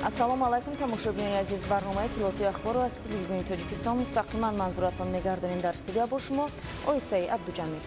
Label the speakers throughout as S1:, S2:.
S1: ассалому алайкум тамошобинони азиз, барномаи тиловати ахбору аз телевизиони Тоҷикистон мустақиман манзуратон мегардонем. Дар студия бо шумо Оисаи Абдуҷамил.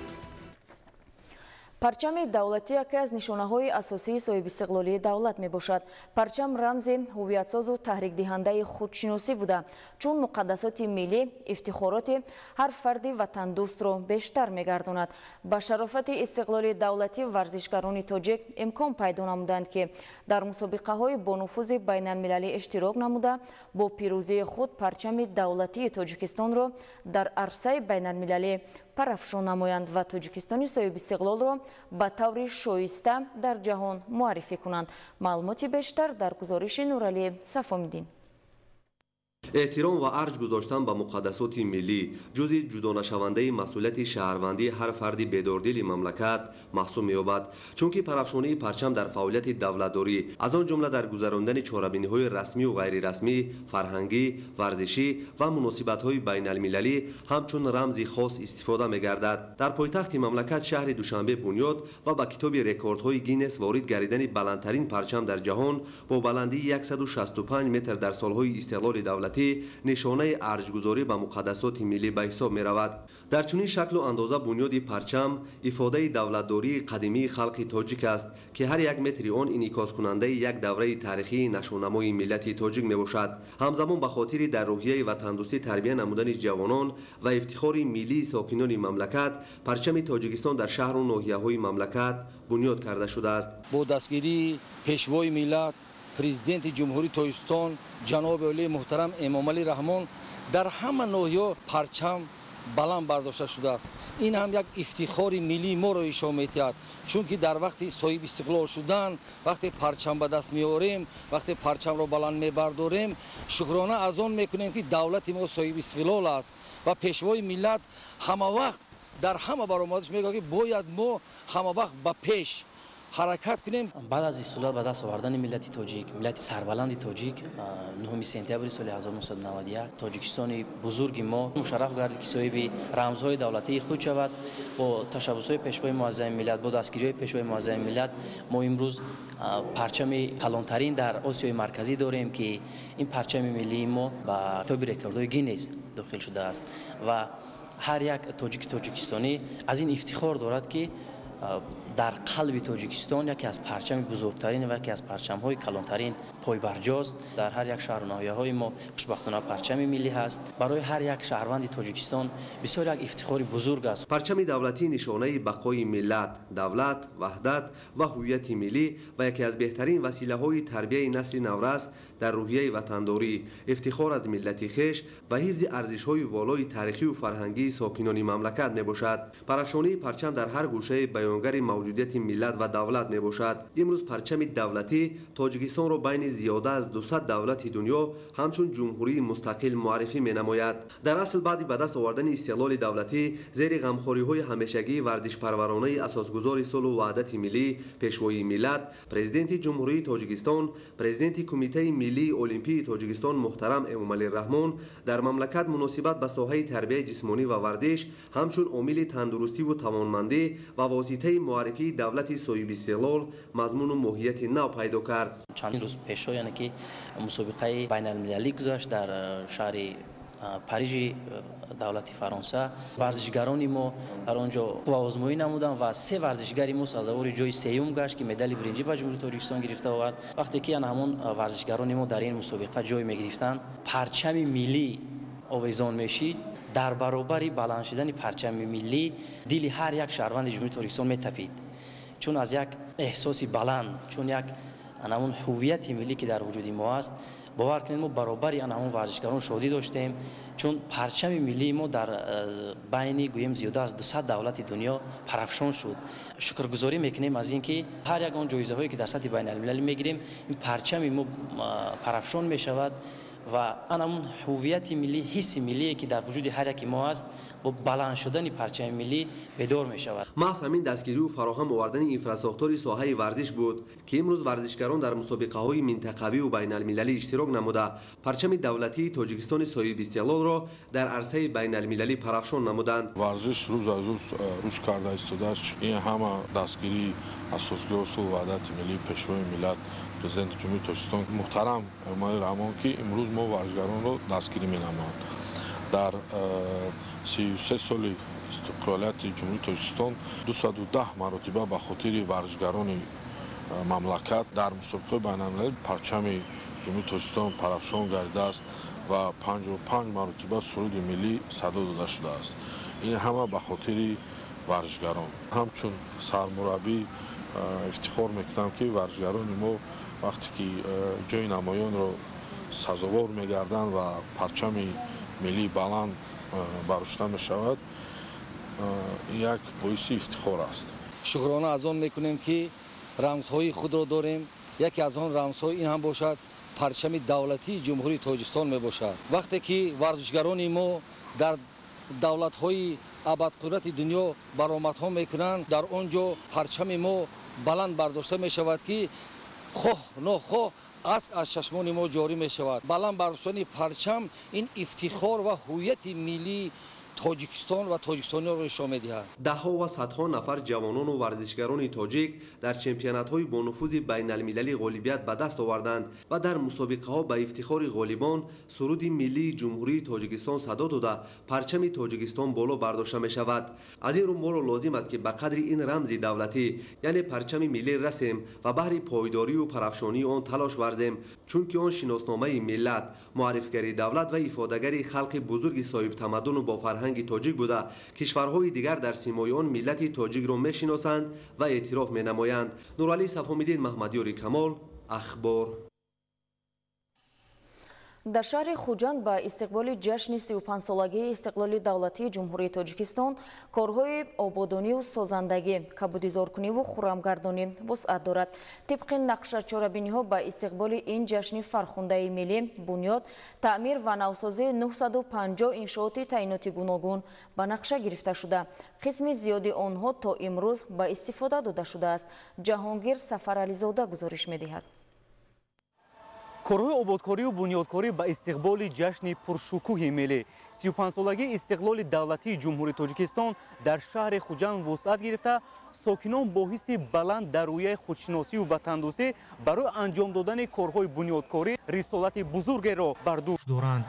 S1: Парчами давлатӣ яке аз нишонаҳои асосии соҳибистиқлолии давлат мебошад. Парчам рамзи ҳувиятсозу таҳрикдиҳандаи худшиносӣ буда, чун муқаддасоти миллӣ ифтихороти ҳар фарди ватандӯстро бештар мегардонад. Ба шарофати истиқлоли давлатӣ варзишгарони тоҷик имкон пайдо намуданд, ки дар мусобиқаҳои бонуфузи байналмилалӣ иштирок намуда, бо пирӯзии худ парчами давлатии Тоҷикистонро дар арсаи байналмилалӣ парафшон намоянд ва Тоҷикистони соҳибистиқлолро ба таври шоиста дар ҷаҳон муаррифӣ кунанд. Маълумоти бештар дар гузориши Нуралӣ Сафомиддин.
S2: эҳтиром ва арҷ гузоштан ба муқаддасоти миллӣ ҷузъи ҷудонашавандаи масъулияти шаҳрвандии ҳар фарди бедордили мамлакат маҳсуб меёбад, чунки парафшонии парчам дар фаъолияти давлатдорӣ, аз он ҷумла дар гузарондани чорабиниҳои расмию ғайрирасмӣ, фарҳангӣ, варзишӣ ва муносибатҳои байналмилалӣ ҳамчун рамзи хос истифода мегардад. Дар пойтахти мамлакат шаҳри Душанбе бунёд ва ба китоби рекордҳои Гиннес ворид гардидани баландтарин парчам дар ҷаҳон бо баландии 165 метр дар солҳои истиқлоли давлатӣ нишонаи арҷгузорӣ ба муқаддасоти миллӣ ба ҳисоб меравад. Дар чунин шаклу андоза бунёди парчам ифодаи давлатдории қадимии халқи тоҷик аст, ки ҳар як метри он инъикоскунандаи як давраи таърихии нашонамои миллати тоҷик мебошад. ҳамзамон ба хотири дар рӯҳияи ватандӯстӣ тарбия намудани ҷавонон ва ифтихори миллии сокинони мамлакат, парчами Тоҷикистон дар шаҳру ноҳияҳои мамлакат бунёд карда шудааст.
S3: бо дастгирии пешвои миллат президенти ҷумҳурии Тоҷикистон ҷаноби олии муҳтарам Эмомалӣ Раҳмон дар ҳама ноҳиё парчам баланд бардошта шудааст. ин ҳам як ифтихори миллии моро ишон медиҳад, чунки дар вақти соҳибистиқлол шудан, вақте парчам ба даст меорем, вақте парчамро баланд мебардорем, шукрона аз он мекунем, ки давлати мо соҳибистиқлол аст ва пешвои миллат ҳамавақт дар ҳама баромадаш мегӯяд, ки бояд мо ҳамавақт ба пеш ҳаракат кунем.
S4: баъд аз истиқлол ба даст овардани миллати тоҷик, миллати сарбаланди тоҷик, 9 сентябри соли 1991 тоҷикистони бузурги мо мушарраф гардид, ки соҳиби рамзҳои давлатии худ шавад. бо ташаббусҳои пешвои муаззами миллат, бо дастгириҳои пешвои муаззами миллат, мо имрӯз парчами калонтарин дар Осиёи марказӣ дорем, ки ин парчами миллии мо ба китоби рекордҳои Гиннес дохил шудааст ва ҳар як тоҷики тоҷикистонӣ аз ин ифтихор дорад, ки дар қалби Тоҷикистон яке аз парчами бузургтарин ва яке аз парчамҳои калонтарин пойбарҷост. дар ҳар як шаҳру ноҳияҳои мо хушбахтона парчами миллӣ ҳаст. барои ҳар як шаҳрванди Тоҷикистон бисёр як ифтихори бузург аст.
S2: парчами давлатӣ нишонаи бақои миллат, давлат, ваҳдат ва ҳуввияти миллӣ ва яке аз беҳтарин василаҳои тарбияи насли наврас дар рӯҳияи ватандорӣ, ифтихор аз миллати хеш ва ҳифзи арзишҳои волои таърихию фарҳангии сокинони мамлакат мебошад. парафшонии парчам дар ҳар гӯшаи баёнгари мавҷудияти миллат ва давлат мебошад. имрӯз парчами давлатӣ Тоҷикистонро байни зиёда аз 200 давлати дунё ҳамчун ҷумҳурии мустақил муаррифӣ менамояд. дар асл баъди ба даст овардани истиқлоли давлатӣ зери ғамхориҳои ҳамешагии варзишпарваронаи асосгузори сулҳу ваҳдати миллӣ, пешвоии миллат, президенти ҷумҳурии Тоҷикистон, президенти Кумитаи миллии олимпии Тоҷикистон муҳтарам Эмомалӣ Раҳмон дар мамлакат муносибат ба соҳаи тарбияи ҷисмонӣ ва варзиш ҳамчун омили тандурустиву тавонмандӣ ва воситаи муаррифии давлати соҳибистиқлол мазмуну моҳияти нав пайдо кард.
S4: чандин рӯз пешо, яъне ки мусобиқаи байналмилалӣ гузашт дар шаҳри Парижи давлати Фаронса. варзишгарони мо дар он ҷо овозмоӣ намуданд ва 3 варзишгари мо сазавори ҷои сеюм гашт, ки медали биринҷӣ ба ҷумҳурии Тоҷикистон гирифта овард. вақте ки ҳамон варзишгарони мо дар ин мусобиқа ҷой мегирифтанд, парчами миллӣ овезон мешид. дар баробари баланд шудани парчами миллӣ дили ҳар як шаҳрванди ҷумҳурии Тоҷикистон метапид, чун аз як эҳсоси баланд, чун як анамон ҳуввияти миллӣ ки дар вуҷуди мо аст, бовар кунед мо баробари анамон варзишгарон шодӣ доштем, чун парчами миллии мо дар байни гӯем зиёда аз 200 давлати дунё парафшон шуд. шукргузорӣ мекунем аз ин ки ҳар ягон ҷоизаҳое ки дар сатҳи байналмилалӣ мегирем, ин парчами мо парафшон мешавад و اون هویت ملی، حس ملی که در وجود هر یک ما است با بلند شدن پرچم ملی بدور می شود.
S2: محض همین دستگیری و فراهم آوردن اینفراستراکچور ساحه ورزش بود که امروز ورزشکاران در مسابقه‌های منطقوی و بین المللی اشتراک نموده پرچم دولتی تاجیکستان صاحب استقلال را در عرصه بین المللی پرافشان نمودند.
S5: ورزش روز از روز رشد کرده ایستاده. این همه دستگیری اساسگاه اصول وحدت ملی پیشوای ملت پرزیدنت جمهوری تاجیکستان محترم امامالی رحمان که امروز ما ورزشکاران را دستگیری می‌نمایند. در 33 سال استقلالیت جمهوری تاجیکستان 210 مرتبه به خاطر ورزشکاران مملکت در مسابقه بین‌المللی پرچم جمهوری تاجیکستان پرافشان گردیده است و 55 مرتبه سرود ملی صدا داده شده است. این همه به خاطر ورزشکاران. همچون سرمربی افتخار میکنم که ورزشکاران ما وقتی که جای نمایان را سزاوار میگردند و پرچم ملی بلند براشته می شود، یک باعث افتخار است.
S3: شکرانه از آن میکنیم که رمزهای خود را داریم. یکی از آن رمزهای این هم باشد پرچم دولتی جمهوری تاجیکستان می باشد. وقتی که ورزشکاران ما در دولت‌های ابدقدرت دنیا برآمدها میکنند، در آنجا پرچم ما بلند برداشته می شود که خواه ناخواه از چشمان ما جاری می شود. بلند برداشتن پرچم این افتخار و هویت ملی تاجیکستان و تاجیکستانیان را نشان می‌دهد.
S2: ده‌ها و صدها نفر جوانان و ورزشکاران تاجیک در چمپیونات‌های با نفوذ بین‌المللی غالبیت به دست آوردند و در مسابقه‌ها به افتخار غالبان سرود ملی جمهوری تاجیکستان صدا داده پرچم تاجیکستان بالا برداشته می‌شود. از این رو ما را لازم است که به قدر این رمز دولتی یعنی پرچم ملی رسم و بهر پایداری و پرافشانی آن تلاش ورزیم، چون که آن شناسنامه ملت، معرفی‌گری دولت و افاده‌گری خلق بزرگ صاحب تمدن و با فرهنگ تاجیک بوده. کشورهای دیگر در سیمای آن ملت تاجیک را میشناسند و اعتراف مینمایند. نورعلی صفامیدین محمدیاری کمال، اخبار.
S1: در شهر خوجند با استقبال جشن 35 سالگی استقلال دولتی جمهوری تاجیکستان کارهای آبادانی و سازندگی، کبودیزارکنی و خرمگردانی وسعت دارد. طبق نقشه چاره‌بینی‌ها با استقبال این جشن فرخنده ملی بنیاد، تعمیر و نوسازی 950 انشاءات تعیناتی گوناگون به نقشه گرفته شده. قسم زیادی آنها تا امروز به استفاده داده شده است. جهانگیر سفرعلیزاده گزارش می‌دهد.
S6: کارهای آبادکاری و بنیادکاری به استقبال جشن پرشکوه ملی 35 سالگی استقلال دولتی جمهوری تاجیکستان در شهر خوجند وسعت گرفته، ساکنان با حس بلند در رویه خودشناسی و وطندوستی برای انجام دادن کارهای بنیادکاری رسالت بزرگی را بر دوش دارند.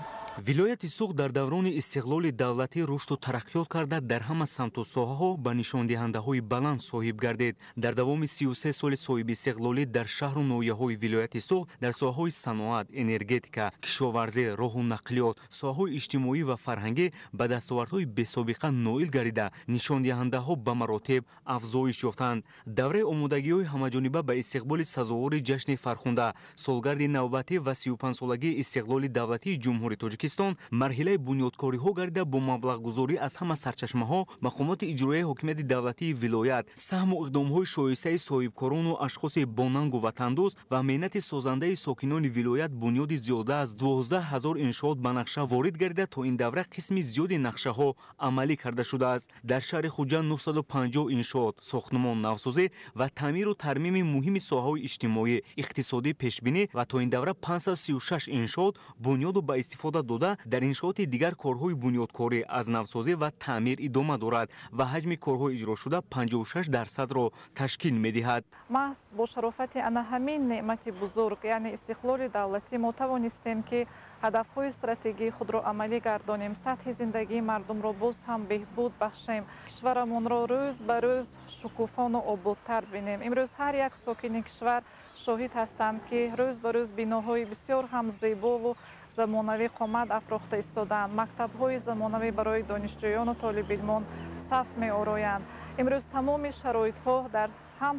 S6: ولایت سوق در دوران استقلال دولتی رشد و ترقیات کرده در همه سمت و ساحه‌ها به نشاندهنده‌های بلند صاحب گردید. در دوام 33 سال صاحب استقلالی در شهر و ناحیه‌های ولایت سوق در ساحه‌های صنعت، انرژتیکا، کشاورزی، راه و نقلیات، ساحه‌های اجتماعی و فرهنگی به دستاوردهای بی‌سابقه نائل گردیده، نشاندهنده‌ها به مراتب افزایش یافتند. دوره آمادگی‌های همه‌جانبه به استقبال سزاوار جشن فرخنده سالگرد نوبتی و 35 سالگی استقلال دولتی جمهوری تاجیکستان مرحله بنیادکاری‌ها گردیده با مبلغ‌گذاری از همه سرچشمه‌ها، مقامات اجرایی حکومت دولتی ولایت، سهم و اقدام‌های شایسته صاحبکاران و اشخاص باننگ و وطندوست و مهنت سازنده ساکنان ولایت بنیاد زیاده از 12000 انشاءات به نقشه وارد گردیده. تا این دوره قسم زیادی نقشه‌ها عملی کرده شده است. در شهر خوجند 950 انشاءات، ساختمان نوسازی و تعمیر و ترمیم مهم ساحه‌های اجتماعی، اقتصادی پیشبینی و تا این دوره 536 انشاءات بنیاد به استفاده داده. در انشاءات دیگر کارهای بنیادکاری از نوسازی و تعمیر ادامه دارد و حجم کارهای اجرا شده 56% را تشکیل می‌دهد.
S7: محض با شرافت انا همین نعمت بزرگ یعنی استقلال دولتی ما توانستیم که هدف‌های استراتژی خود را عملی گردانیم، سطح زندگی مردم را باز هم بهبود بخشیم، کشورمان را روز به روز شکوفان و آبادتر بینیم. امروز هر یک ساکن کشور شاهد هستند که روز به روز بناهای بسیار هم زیبا و زمانوی قامت افراخته ایستادند. مکتب‌های زمانوی برای دانشجویان و طالب علمان صف می‌آرایند. امروز تمام شرایط‌ها در هم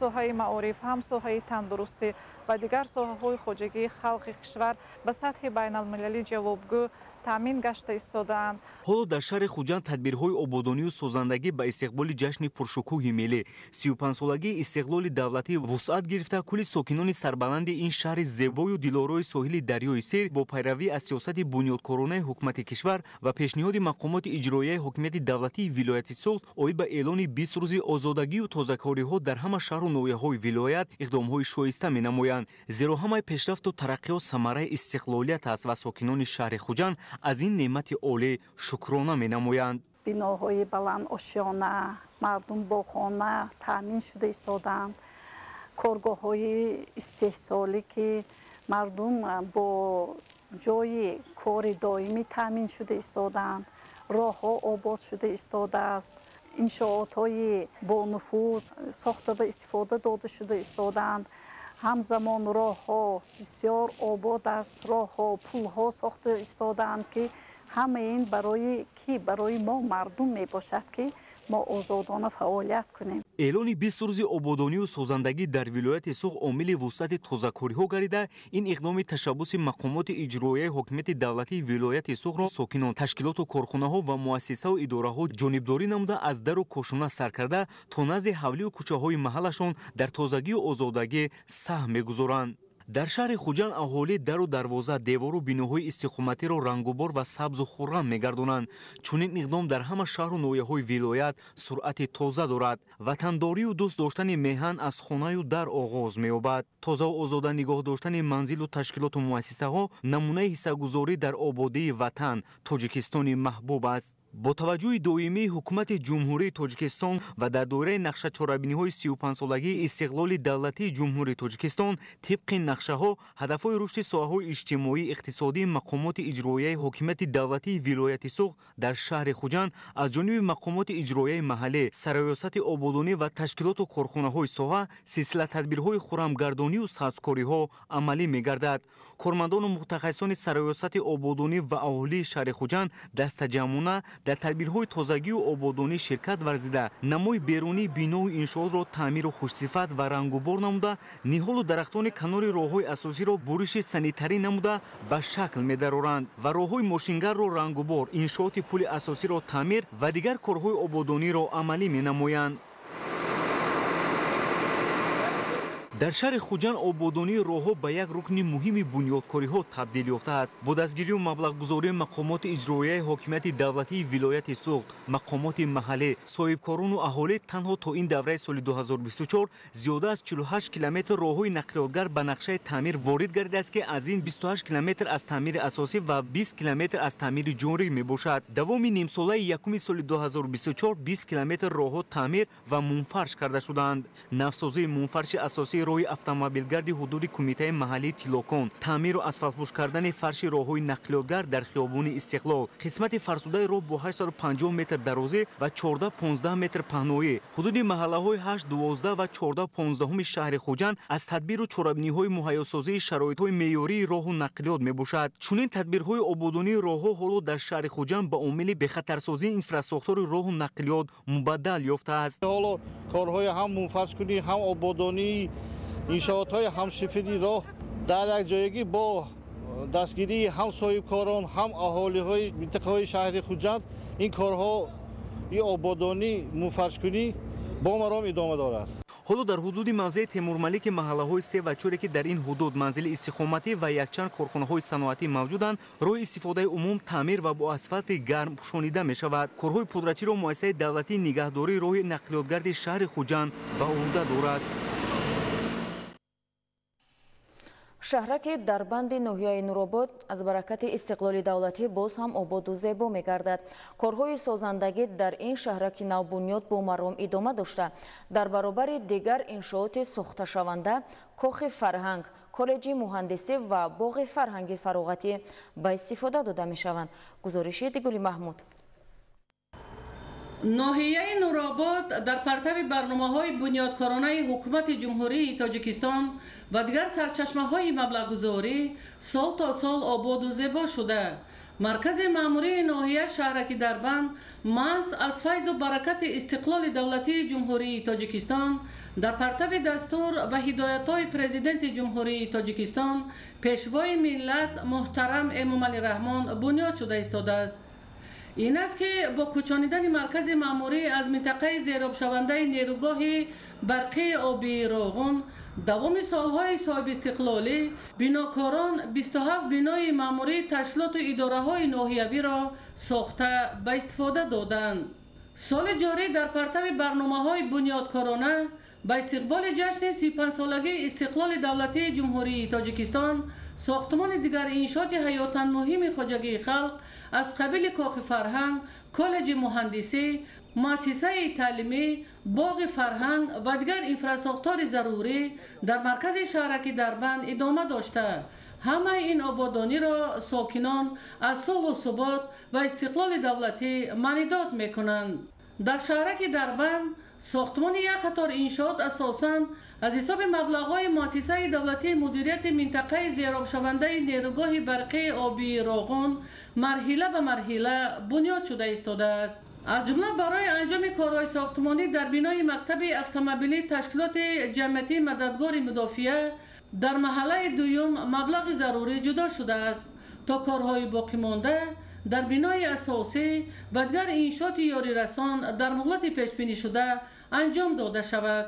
S7: ساحه معارف، هم ساحه تندرستی و دیگر ساحه‌های خواجگی خلق کشور به سطح بین‌المللی جوابگو таъмин гашта истодаанд.
S6: ҳоло дар шаҳри хуҷанд тадбирҳои ободонию созандагӣ ба истиқболи ҷашни пуршукӯҳи миллӣ 35-солагии истиқлоли давлатӣ вусъат гирифта, кулли сокинони сарбаланди ин шаҳри зебою дилорои соҳили дарёи Сир бо пайравӣ аз сиёсати бунёдкоронаи ҳукумати кишвар ва пешниҳоди мақомоти иҷроияи ҳокимияти давлатии вилояти Суғд оид ба эълони 20 рӯзи озодагию тозакориҳо дар ҳама шаҳру ноҳияҳои вилоят иқдомҳои шоиста менамоянд, зеро ҳамаи пешрафту тараққиёт самараи истиқлолият аст ва сокинони шаҳри хуҷанд аз ин неъмати олӣ шукрона менамоянд.
S8: биноҳои баланд ошёна, мардум бо хона таъмин шуда истоданд, коргоҳҳои истеҳсолӣ ки мардум бо ҷои кори доимӣ таъмин шуда истоданд, роҳҳо обод шуда истодааст, иншоотҳои бонуфуз сохта ба истифода дода шуда истоданд. ҳамзамон роҳҳо бисёр обод аст, роҳҳо пулҳо сохта истодаанд ки ҳама ин барои мо мардум мебошад ки мо озодона фаъолият кунем.
S6: эълони 20 рӯзи ободонию созандагӣ дар вилояти Суғд омили вусъати тозакориҳо гарида, ин иқдоми ташаббуси мақомоти иҷроияи ҳокимияти давлатии вилояти Суғдро сокинон, ташкилоту корхонаҳо ва муассисаву идораҳо ҷонибдорӣ намуда аз дару кошуна сар карда то назди ҳавлию кӯчаҳои маҳаллашон дар тозагию озодагӣ саҳм мегузоранд. дар шаҳри хуҷанд аҳолӣ дару дарвоза, девору биноҳои истиқоматиро рангубор ва сабзу хуррам мегардонанд. чунин иқдом дар ҳама шаҳру ноҳияҳои вилоят суръати тоза дорад. ватандорию дӯст доштани меҳан аз хонаю дар оғоз меёбад. тозаву озода нигоҳ доштани манзилу ташкилоту муассисаҳо намунаи ҳиссагузорӣ дар ободии ватан Тоҷикистони маҳбуб аст. бо таваҷҷӯҳи доимии ҳукумати ҷумҳурии Тоҷикистон ва дар доираи нақшачорабиниҳои 35-солагии истиқлоли давлатии ҷумҳурии Тоҷикистон тибқи нақшаҳо ҳадафҳои рушди соҳаҳои иҷтимоӣ, иқтисодии мақомоти иҷроияи ҳокимияти давлатии вилояти Суғд дар шаҳри Хуҷанд аз ҷониби мақомоти иҷроияи маҳаллӣ, сароёсати ободонӣ ва ташкилоту корхонаҳои соҳа силсила тадбирҳои хуррамгардонию сабзкориҳо амалӣ мегардад. кормандону мутахассисони сароёсати ободонӣ ва аҳолии шаҳри Хуҷанд дастаҷамона дар тадбирҳои тозагию ободонӣ ширкат варзида, намои берунии биноу иншоотро таъмиру хушсифат ва рангубор намуда, ниҳолу дарахтони канори роҳҳои асосиро буриши санитарӣ намуда ба шакл медароранд ва роҳҳои мошингарро рангубор, иншооти пули асосиро таъмир ва дигар корҳои ободониро амалӣ менамоянд. дар шаҳри Хуҷанд ободонии роҳҳо ба як рукни муҳими бунёдкориҳо табдил ёфтааст. бо дастгирию маблағгузории мақомоти иҷроияи ҳокимияти давлатии вилояти Суғд, мақомоти маҳаллӣ, соҳибкорону аҳолӣ танҳо то ин давраи соли 2024 зиёда аз 48 километр роҳҳои нақлиётгар ба нақшаи таъмир ворид гардидааст ки аз ин 28 километр аз таъмири асосӣ ва 20 километр аз таъмири ҷорӣ мебошад. давоми нимсолаи якуми соли 2024 20 километр роҳҳо таъмир ва мунфарш карда шуданд. навсозии мунфарши асосии роҳи автомобилгарди ҳудуди кумитаи маҳаллии Тилокон, таъмиру асфалтпӯш кардани фарши роҳҳои нақлиётгар дар хиёбони Истиқлол, қисмати фарсудаи роҳ бо 850 метр дарозӣ ва 14-15 метр паҳноӣ, ҳудуди маҳаллаҳои 8, 12 ва 14-15 шаҳри Хуҷанд аз тадбиру чорабиниҳои муҳайёсозии шароитҳои меъёрии роҳу нақлиёт мебошад. чунин тадбирҳои ободонии роҳҳо ҳоло дар шаҳри Хуҷанд ба омили бехатарсозии инфраструктураи роҳу нақлиёт мубаддал ёфтааст.
S9: ҳоло корҳои ҳам мунфаршкунӣ, ҳам ободонии иншоотҳои ҳамшифири роҳ дар якҷоягӣ бо дастгирии ҳам соҳибкорон, ҳам аҳолиҳои минтақаҳои шаҳри Хуҷанд ин корҳои ободонӣ, мунфаршкунӣ бо маром идома дорад.
S6: ҳоло дар ҳудуди мавзеи Темурмалики маҳаллаҳои 3 ва 4 ки дар ин ҳудуд манзили истиқоматӣ ва якчанд корхонаҳои саноатӣ мавҷуданд, роҳи истифодаи умум таъмир ва бо асфалти гарм пӯшонида мешавад. корҳои пудрачиро муассисаи давлатии нигаҳдории роҳи нақлиётгарди шаҳри Хуҷанд ба уҳда дорад.
S1: шаҳраки дар банди ноҳияи Нуробод аз баракати истиқлоли давлатӣ боз ҳам ободу зебо мегардад. корҳои созандагӣ дар ин шаҳраки навбунёд бо маром идома дошта, дар баробари дигар иншооти сохташаванда, кохи фарҳанг, коллеҷи муҳандисӣ ва боғи фарҳанги фароғатӣ ба истифода дода мешаванд. гузориши Дигули Маҳмуд.
S10: ноҳияи Нуробод дар партави барномаҳои бунёдкоронаи ҳукумати ҷумҳурии Тоҷикистон ва дигар сарчашмаҳои маблағгузорӣ сол то сол ободу зебо шуда маркази маъмурии ноҳия шаҳраки Дарбанд маҳз аз файзу баракати истиқлоли давлатии ҷумҳурии Тоҷикистон дар партави дастур ва ҳидоятҳои президенти ҷумҳурии Тоҷикистон пешвои миллат муҳтарам Эмомалӣ Раҳмон бунёд шуда истодааст. ин аст ки бо кӯчонидани маркази маъмурӣ аз минтақаи зеробшавандаи нерӯгоҳи барқии обии Роғун давоми солҳои соҳибистиқлолӣ бинокорон 27 бинои маъмурии ташкилоту идораҳои ноҳиявиро сохта ба истифода доданд. соли ҷорӣ дар партави барномаҳои бунёдкорона ба истиқболи ҷашни 35-солагии истиқлоли давлатии ҷумҳурии Тоҷикистон сохтмони дигар иншооти ҳаётан муҳими хоҷагии халқ аз қабили Коხи фарҳанг, коллеҷи муҳандисӣ, муассисаи таълимӣ, боғи фарҳанг ва дигар инфраструктураи зарурӣ дар маркази шаҳраки Дарбанд идома дошта, ҳамаи ин ободониро сокинон аз сулҳу субот ва истиқлоли давлатӣ маънидод мекунанд. дар шаҳраки Дарбанд сохтмони як қатор иншоот асосан аз ҳисоби маблағҳои муассисаи давлатии мудирияти минтақаи зеробшавандаи нерӯгоҳи барқии обии Роғун марҳила ба марҳила бунёд шуда истодааст. аз ҷумла барои анҷоми корҳои сохтмонӣ дар бинои мактаби автомобилии ташкилоти ҷамъиятии мададгори мудофиа дар маҳаллаи дуюм маблағи зарурӣ ҷудо шудааст то корҳои боқимонда дар бинои асосӣ ва дигар иншооти ёрирасон дар муҳлати пешбинишуда анҷом дода шавад.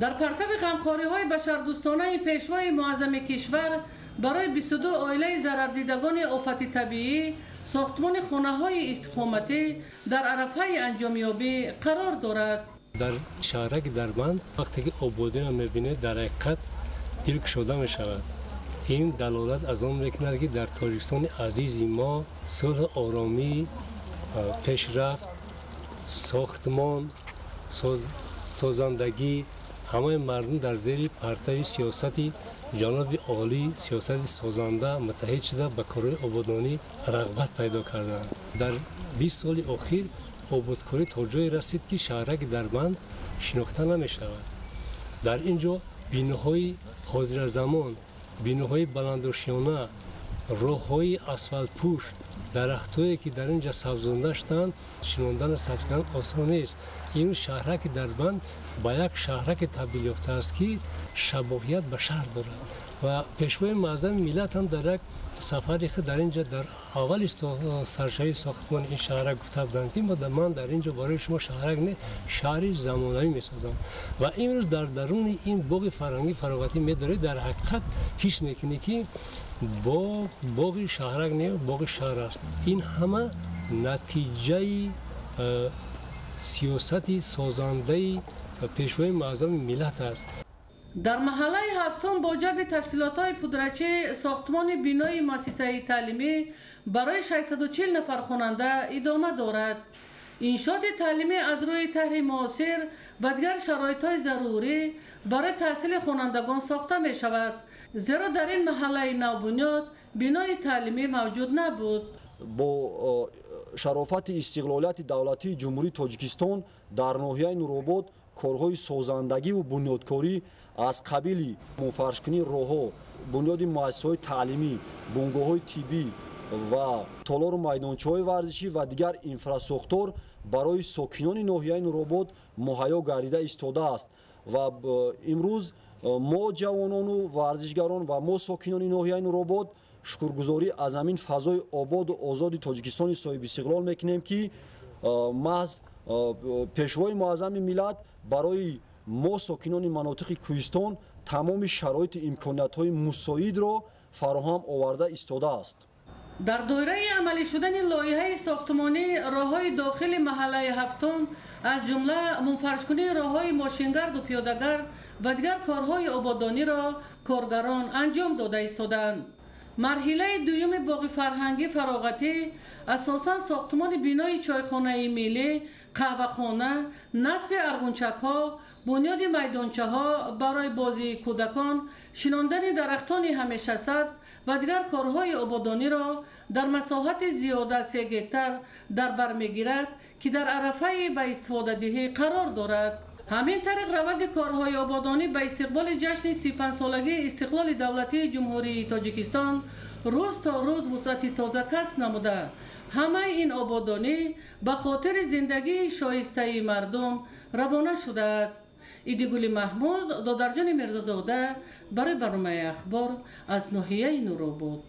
S10: дар партави ғамхориҳои башардӯстонаи пешвои муаззами кишвар барои 22 оилаи зарардидагони офати табиӣ сохтмони хонаҳои истиқоматӣ дар арафаи анҷомёбӣ қарор дорад.
S11: дар шаҳраки Дарбанд вақте ки ободиро мебинед дар ҳақиқат дилкушода мешавад. ин далолат аз он мекунад ки дар Тоҷикистони азизи мо сулҳ, оромӣ, пешрафт, сохтмон, созандагӣ ҳамаи мардум дар зери партави сиёсати ҷаноби олӣ, сиёсати созанда муттаҳид шуда ба корҳои ободонӣ рағбат пайдо карданд. дар 20 соли охир ободкорӣ то ҷое расид ки шаҳраки Дарбанд шинохта намешавад. дар ин ҷо биноҳои ҳозиразамон, биноҳои баландошиёна, роҳҳои асфалтпӯш, дарахтое ки дар ин ҷо сабзонда шуданд, шинондан сабз кардан осон нест. ин шаҳраки Дарбанд ба як шаҳраке табдил ёфтааст ки шабоҳият ба шаҳр дорад ва пешвои муаззами миллат ҳам дар як сафари худ дар ин ҷо дар аввали саршавии сохтмони ин шаҳрак гуфта буданд ки ман дар ин ҷо барои шумо шаҳрак не шаҳри замонавӣ месозам ва имрӯз дар даруни ин боғи фарҳангӣ фароғатӣ медоред, дар ҳақиқат ҳис мекунӣ ки боғи шаҳрак не боғи шаҳр аст. ин ҳама натиҷаи сиёсати созандаи пешвои муаззами миллат аст.
S10: дар маҳаллаи ҳафтум бо ҷалби ташкилотҳои пудрачӣ сохтмони бинои муассисаи таълимӣ барои 640 нафар хонанда идома дорад. иншооти таълимӣ аз рӯи таҳри муосир ва дигар шароитҳои зарурӣ барои таҳсили хонандагон сохта мешавад, зеро дар ин маҳаллаи навбунёд бинои таълимӣ мавҷуд набуд.
S12: бо шарофати истиқлолияти давлатии ҷумҳурии Тоҷикистон дар ноҳияи Нуробод корҳои созандагиву бунёдкорӣ аз қабили муфаршкунии роҳҳо, бунёди муассисаҳои таълимӣ, бунгоҳҳои тиббӣ ва толору майдончаҳои варзишӣ ва дигар инфраструктур барои сокинони ноҳияи Нуробод муҳайё гардида истодааст ва имрӯз мо ҷавонону варзишгарон ва мо сокинони ноҳияи Нуробод шукргузорӣ аз амин фазои ободу озоди Тоҷикистони соҳибистиқлол мекунем ки маҳз пешвои муаззами миллат барои мо сокинони манотиқи кӯҳистон тамоми шароити имкониятҳои мусоидро фароҳам оварда истодааст.
S10: дар доираи амалӣ шудани лоиҳаи сохтмонӣ роҳҳои дохили маҳаллаи ҳафтум аз ҷумла мунфаршкунии роҳҳои мошингарду пиёдагард ва дигар корҳои ободониро коргарон анҷом дода истоданд. марҳилаи дуюми боғи фарҳангӣ фароғатӣ асосан сохтмони бинои чойхонаи миллӣ, қаҳвахона, насби арғунчакҳо, бунёди майдончаҳо барои бозии кӯдакон, шинондани дарахтони ҳамешасабз ва дигар корҳои ободониро дар масоҳати зиёда 3 гектар дар бар мегирад ки дар арафаи ба истифодадиҳӣ қарор дорад. ҳамин тариқ равади корҳои ободонӣ ба истиқболи ҷашни 35-солагии истиқлоли давлатии ҷумҳурии тоҷикистон рӯз то рӯз вусъати тоза касб намуда, ҳамаи ин ободонӣ ба хотири зиндагии шоистаи мардум равона шудааст. идигули маҳмуд, додарҷони мирзозода барои барномаи ахбор аз ноҳияи нуробод.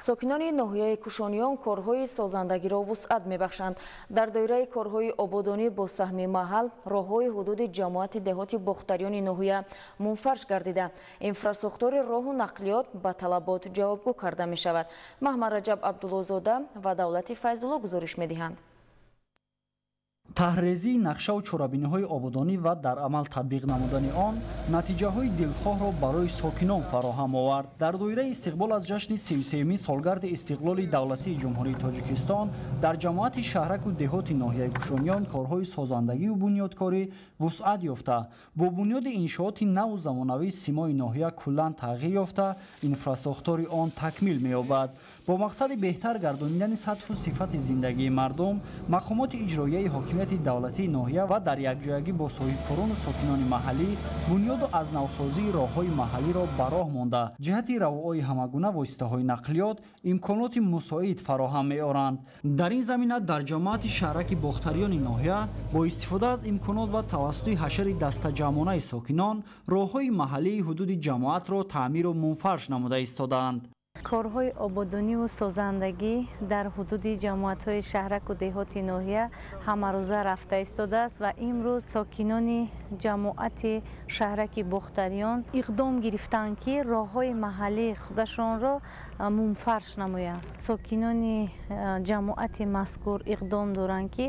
S1: сокинони ноҳияи кушониён корҳои созандагиро вусъат мебахшанд. дар доираи корҳои ободонӣ бо саҳми маҳал роҳҳои ҳудуди ҷамоати деҳоти бохтарёни ноҳия мунфарш гардида, инфрасохтори роҳу нақлиёт ба талабот ҷавобгӯ карда мешавад. Маҳмараҷаб Абдуллозода ва Давлати Файзулло гузориш медиҳанд.
S13: таҳрезии нақшаву чорабиниҳои ободонӣ ва дар амал татбиқ намудани он натиҷаҳои дилхоҳро барои сокинон фароҳам овард. дар доираи истиқбол аз ҷашни 33-юми солгарди истиқлоли давлатии ҷумҳурии тоҷикистон дар ҷамоати шаҳраку деҳоти ноҳияи кушониён корҳои созандагию бунёдкорӣ вусъат ёфта, бо бунёди иншооти наву замонавии симои ноҳия куллан тағйир ёфта, инфрасохтори он такмил меёбад. бо мақсади беҳтар гардонидани сатҳу сифати зиндагии мардум, мақомоти иҷроияи ҳокимияти давлатии ноҳия ва дар якҷоягӣ бо соҳибкорону сокинони маҳаллӣ бунёду азнавсозии роҳҳои маҳаллиро ба роҳ монда, ҷиҳати равои ҳамагуна воситаҳои нақлиёт имконоти мусоид фароҳам меоранд. дар ин замина дар ҷамоати шаҳраки бохтарёни ноҳия бо истифода аз имконот ва тавассути ҳашари дастаҷамъонаи сокинон роҳҳои маҳаллии ҳудуди ҷамоатро таъмиру мунфарш намуда истодаанд.
S14: корҳои ободониву созандагӣ дар ҳудуди ҷамоатҳои шаҳраку деҳоти ноҳия ҳамарӯза рафта истодааст ва имрӯз сокинони ҷамоати шаҳраки бохтарён иқдом гирифтанд ки роҳҳои маҳаллии худашонро мунфарш намоянд. сокинони ҷамоати мазкур иқдом доранд ки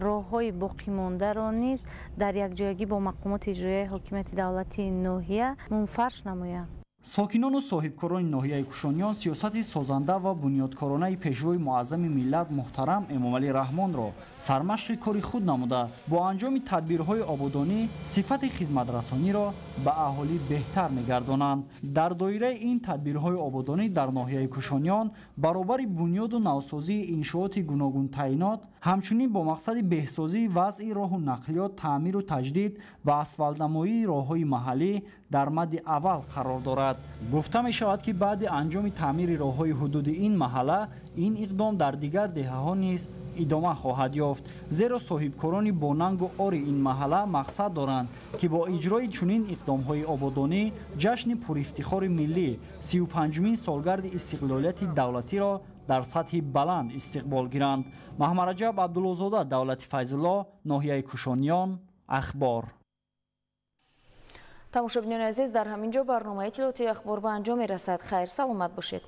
S14: роҳҳои боқимондаро низ дар якҷоягӣ бо мақомоти иҷроияи ҳокимияти давлатии ноҳия мунфарш намоянд.
S13: сокинону соҳибкорони ноҳияи кушониён сиёсати созанда ва бунёдкоронаи пешвои муаззами миллат муҳтарам Эмомалӣ Раҳмонро сармашқи кори худ намуда, бо анҷоми тадбирҳои ободонӣ сифати хизматрасониро ба аҳолӣ беҳтар мегардонанд. дар доираи ин тадбирҳои ободонӣ дар ноҳияи кушониён баробари бунёду навсозии иншооти гуногун таъйинот, ҳамчунин бо мақсади беҳсозии вазъи роҳу нақлиёт, таъмиру таҷдид ва асфалтнамоии роҳҳои маҳаллӣ дар мадди аввал қарор дорад. гуфта мешавад ки баъди анҷоми таъмири роҳҳои ҳудуди ин маҳалла ин иқдом дар дигар деҳаҳо низ идома хоҳад ёфт, зеро соҳибкорони бонангу ори ин маҳалла мақсад доранд ки бо иҷрои чунин иқдомҳои ободонӣ ҷашни пурифтихори миллӣ 35-юмин солгарди истиқлолияти давлатиро дар сатҳи баланд истиқбол гиранд. Маҳмараҷаб Абдуллозода, Давлати Файзулло, ноҳияи Кушониён, Ахбор.
S1: тамошобинони азиз, дар ҳамин ҷо барномаи иттилоотии ахбор ба анҷом мерасад. хайр, саломат бошед.